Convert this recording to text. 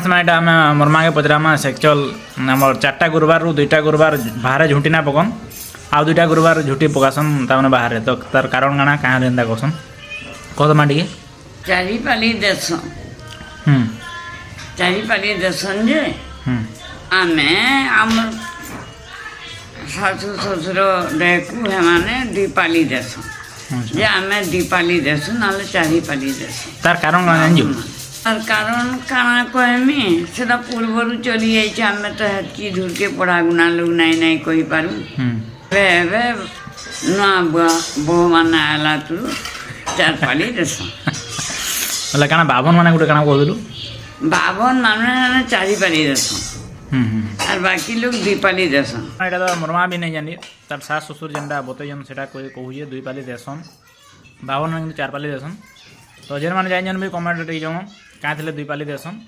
मैंने आम मोर माँ के पचरामा सेक्चुअल आम 4टा गुरुवार रु 2टा गुरुवार बाहर झुंटी ना पकन आउ 2टा गुरुवार झुटी पकासन ताने बाहर तो तार कारण काना कहाँ एंता करसन कह माँ टे चारिपाली देसन चारिपाली देसन जे आमे आम शाशु शशुर देखू हेमाने दीपाली देसन जे आमे दीपाली देसु ना चारिपाली देसन तार कारण काना जानजु तार कारण काना कहमी सेटा पूर्वर चली जाइए आम तो हेतकी धूर के पढ़ा गुना लोग नाई नाई कही पारू एबे नुआ बोह माने आला तू चारपाली देसन बोले काना बाभन माने गोटे काना कहलु बावन माने चारिपाली देसन और बाकी लोग दीपाली देसन एटा तो मोर माँ भी नहीं जानी तार सास ससुर जेनटा बतैन से कहूँ 2 पाली देसन बाभन माने 4 पाली देसन तो जेन मैंने जान भी कमेंट टे जन क्या 2 पाली देसन